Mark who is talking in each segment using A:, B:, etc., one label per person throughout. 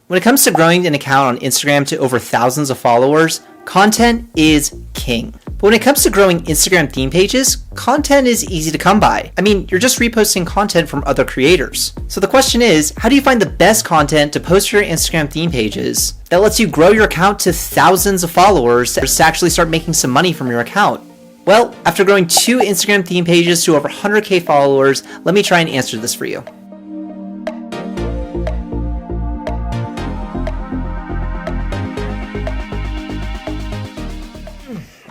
A: When it comes to growing an account on Instagram to over thousands of followers, content is king. But when it comes to growing Instagram theme pages, content is easy to come by. I mean, you're just reposting content from other creators. So the question is, how do you find the best content to post for your Instagram theme pages that lets you grow your account to thousands of followers to actually start making some money from your account? Well, after growing 2 Instagram theme pages to over 100K followers, let me try and answer this for you.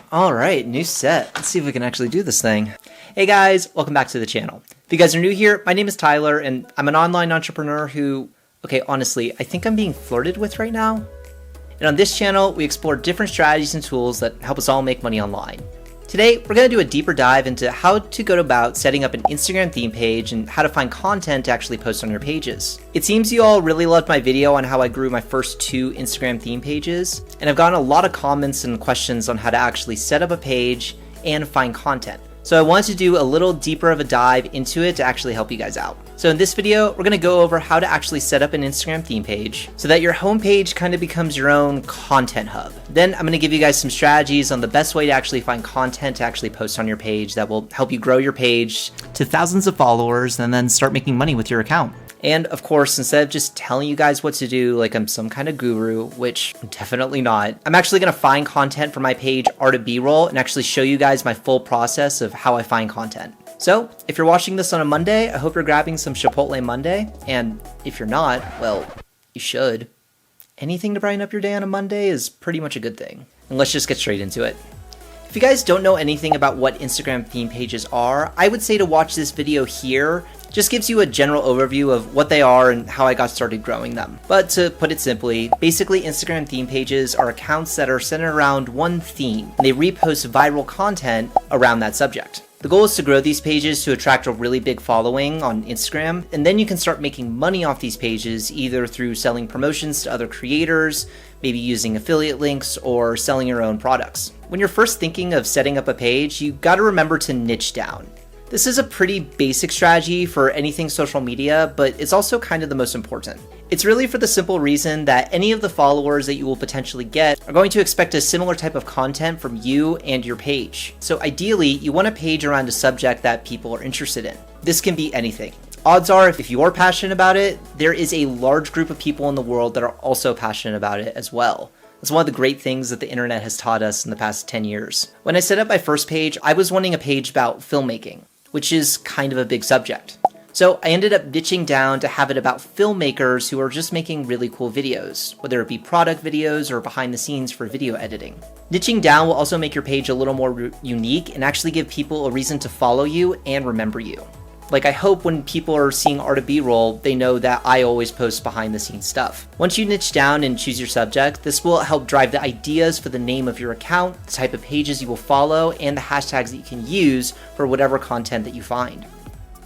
A: All right, new set. Let's see if we can actually do this thing. Hey guys, welcome back to the channel. If you guys are new here, my name is Tyler and I'm an online entrepreneur who, okay, honestly, I think I'm being flirted with right now. And on this channel, we explore different strategies and tools that help us all make money online. Today, we're going to do a deeper dive into how to go about setting up an Instagram theme page and how to find content to actually post on your pages. It seems you all really loved my video on how I grew my first 2 Instagram theme pages, and I've gotten a lot of comments and questions on how to actually set up a page and find content. So I wanted to do a little deeper of a dive into it to actually help you guys out. So in this video, we're gonna go over how to actually set up an Instagram theme page so that your homepage kind of becomes your own content hub. Then I'm gonna give you guys some strategies on the best way to actually find content to actually post on your page that will help you grow your page to thousands of followers and then start making money with your account. And of course, instead of just telling you guys what to do like I'm some kind of guru, which I'm definitely not, I'm actually going to find content for my page Art of B-Roll and actually show you guys my full process of how I find content. So if you're watching this on a Monday, I hope you're grabbing some Chipotle Monday. And if you're not, well, you should. Anything to brighten up your day on a Monday is pretty much a good thing. And let's just get straight into it. If you guys don't know anything about what Instagram theme pages are, I would say to watch this video here. Just gives you a general overview of what they are and how I got started growing them. But to put it simply, basically Instagram theme pages are accounts that are centered around one theme, and they repost viral content around that subject. The goal is to grow these pages to attract a really big following on Instagram, and then you can start making money off these pages either through selling promotions to other creators, maybe using affiliate links, or selling your own products. When you're first thinking of setting up a page, you gotta remember to niche down. This is a pretty basic strategy for anything social media, but it's also kind of the most important. It's really for the simple reason that any of the followers that you will potentially get are going to expect a similar type of content from you and your page. So ideally, you want a page around a subject that people are interested in. This can be anything. Odds are, if you're passionate about it, there is a large group of people in the world that are also passionate about it as well. That's one of the great things that the internet has taught us in the past 10 years. When I set up my first page, I was wanting a page about filmmaking, which is kind of a big subject. So I ended up niching down to have it about filmmakers who are just making really cool videos, whether it be product videos or behind the scenes for video editing. Niching down will also make your page a little more unique and actually give people a reason to follow you and remember you. Like, I hope when people are seeing Art of B-Roll, they know that I always post behind the scenes stuff. Once you niche down and choose your subject, this will help drive the ideas for the name of your account, the type of pages you will follow, and the hashtags that you can use for whatever content that you find.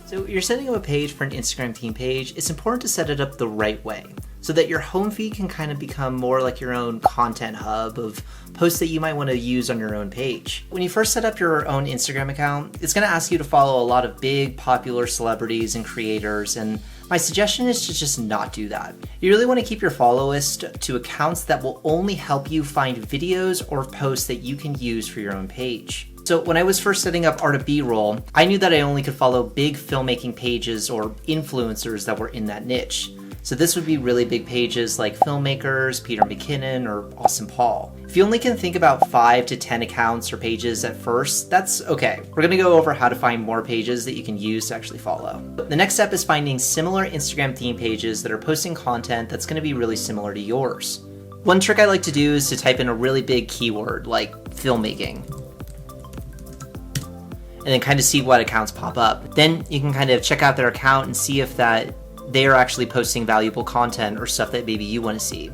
A: So you're setting up a page for an Instagram theme page, it's important to set it up the right way so that your home feed can kind of become more like your own content hub of posts that you might want to use on your own page. When you first set up your own Instagram account, it's going to ask you to follow a lot of big popular celebrities and creators, and my suggestion is to just not do that. You really want to keep your follow list to accounts that will only help you find videos or posts that you can use for your own page. So when I was first setting up Art of B-Roll, I knew that I only could follow big filmmaking pages or influencers that were in that niche. So this would be really big pages like filmmakers, Peter McKinnon, or Austin Paul. If you only can think about 5 to 10 accounts or pages at first, that's okay. We're gonna go over how to find more pages that you can use to actually follow. The next step is finding similar Instagram theme pages that are posting content that's gonna be really similar to yours. One trick I like to do is to type in a really big keyword like filmmaking, and then kind of see what accounts pop up. Then you can kind of check out their account and see if that they are actually posting valuable content or stuff that maybe you want to see.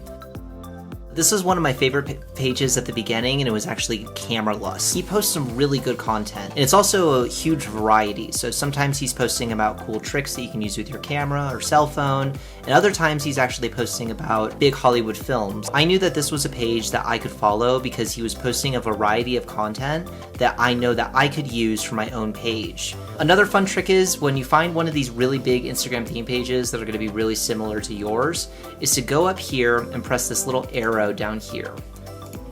A: This is one of my favorite pages at the beginning, and it was actually Camera Lust. He posts some really good content, and it's also a huge variety. So sometimes he's posting about cool tricks that you can use with your camera or cell phone, and other times he's actually posting about big Hollywood films. I knew that this was a page that I could follow because he was posting a variety of content that I know that I could use for my own page. Another fun trick is when you find one of these really big Instagram theme pages that are going to be really similar to yours, is to go up here and press this little arrow down here.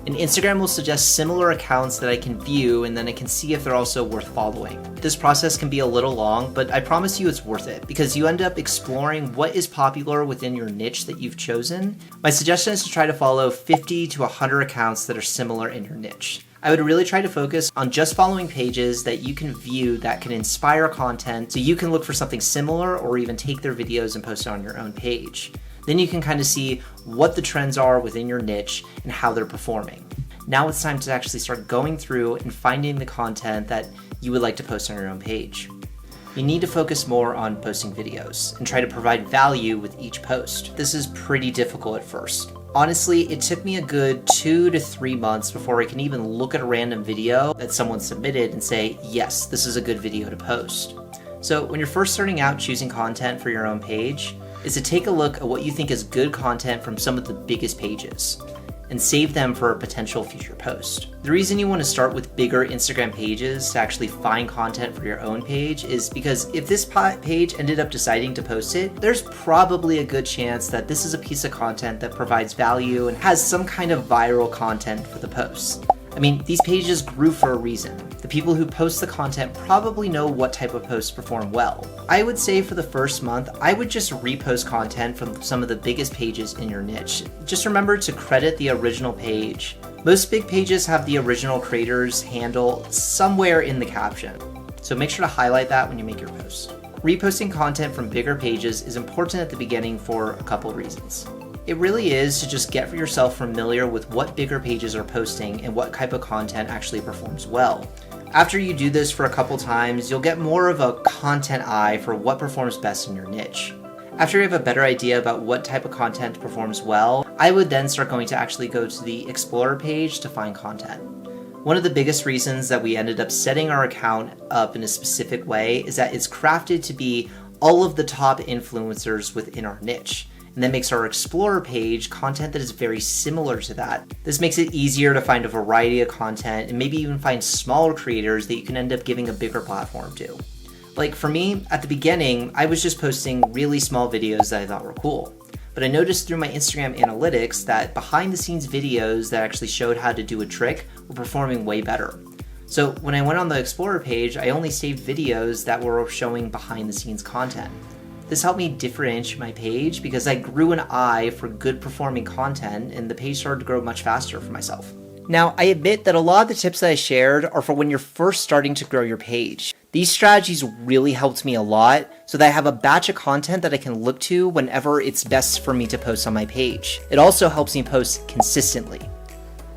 A: And Instagram will suggest similar accounts that I can view, and then I can see if they're also worth following. This process can be a little long, but I promise you it's worth it because you end up exploring what is popular within your niche that you've chosen. My suggestion is to try to follow 50 to 100 accounts that are similar in your niche. I would really try to focus on just following pages that you can view that can inspire content so you can look for something similar or even take their videos and post it on your own page. Then you can kind of see what the trends are within your niche and how they're performing. Now it's time to actually start going through and finding the content that you would like to post on your own page. You need to focus more on posting videos and try to provide value with each post. This is pretty difficult at first. Honestly, it took me a good 2 to 3 months before I can even look at a random video that someone submitted and say, yes, this is a good video to post. So when you're first starting out choosing content for your own page, is to take a look at what you think is good content from some of the biggest pages and save them for a potential future post. The reason you want to start with bigger Instagram pages to actually find content for your own page is because if this page ended up deciding to post it, there's probably a good chance that this is a piece of content that provides value and has some kind of viral content for the post. I mean, these pages grew for a reason. The people who post the content probably know what type of posts perform well. I would say for the first month, I would just repost content from some of the biggest pages in your niche. Just remember to credit the original page. Most big pages have the original creator's handle somewhere in the caption, so make sure to highlight that when you make your post. Reposting content from bigger pages is important at the beginning for a couple reasons. It really is to just get yourself familiar with what bigger pages are posting and what type of content actually performs well. After you do this for a couple times, you'll get more of a content eye for what performs best in your niche. After you have a better idea about what type of content performs well, I would then start going to actually go to the Explorer page to find content. One of the biggest reasons that we ended up setting our account up in a specific way is that it's crafted to be all of the top influencers within our niche. And that makes our Explorer page content that is very similar to that. This makes it easier to find a variety of content and maybe even find smaller creators that you can end up giving a bigger platform to. Like for me, at the beginning, I was just posting really small videos that I thought were cool. But I noticed through my Instagram analytics that behind the scenes videos that actually showed how to do a trick were performing way better. So when I went on the Explorer page, I only saved videos that were showing behind the scenes content. This helped me differentiate my page because I grew an eye for good performing content and the page started to grow much faster for myself. Now, I admit that a lot of the tips that I shared are for when you're first starting to grow your page. These strategies really helped me a lot so that I have a batch of content that I can look to whenever it's best for me to post on my page. It also helps me post consistently.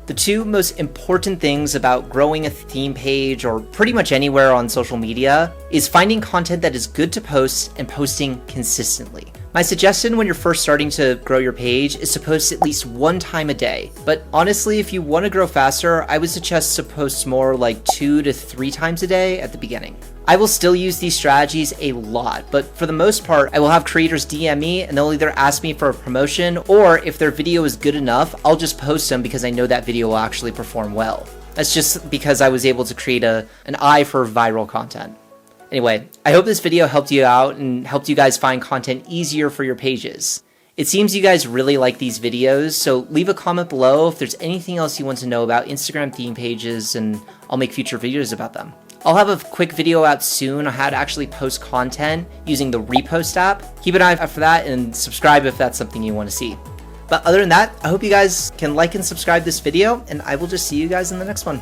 A: The two most important things about growing a theme page or pretty much anywhere on social media is finding content that is good to post and posting consistently. My suggestion when you're first starting to grow your page is to post at least 1 time a day. But honestly, if you want to grow faster, I would suggest to post more like 2 to 3 times a day at the beginning. I will still use these strategies a lot, but for the most part, I will have creators DM me and they'll either ask me for a promotion or if their video is good enough, I'll just post them because I know that video will actually perform well. That's just because I was able to create an eye for viral content. Anyway, I hope this video helped you out and helped you guys find content easier for your pages. It seems you guys really like these videos, so leave a comment below if there's anything else you want to know about Instagram theme pages and I'll make future videos about them. I'll have a quick video out soon on how to actually post content using the Repost app. Keep an eye out for that and subscribe if that's something you want to see. But other than that, I hope you guys can like and subscribe this video and I will just see you guys in the next one.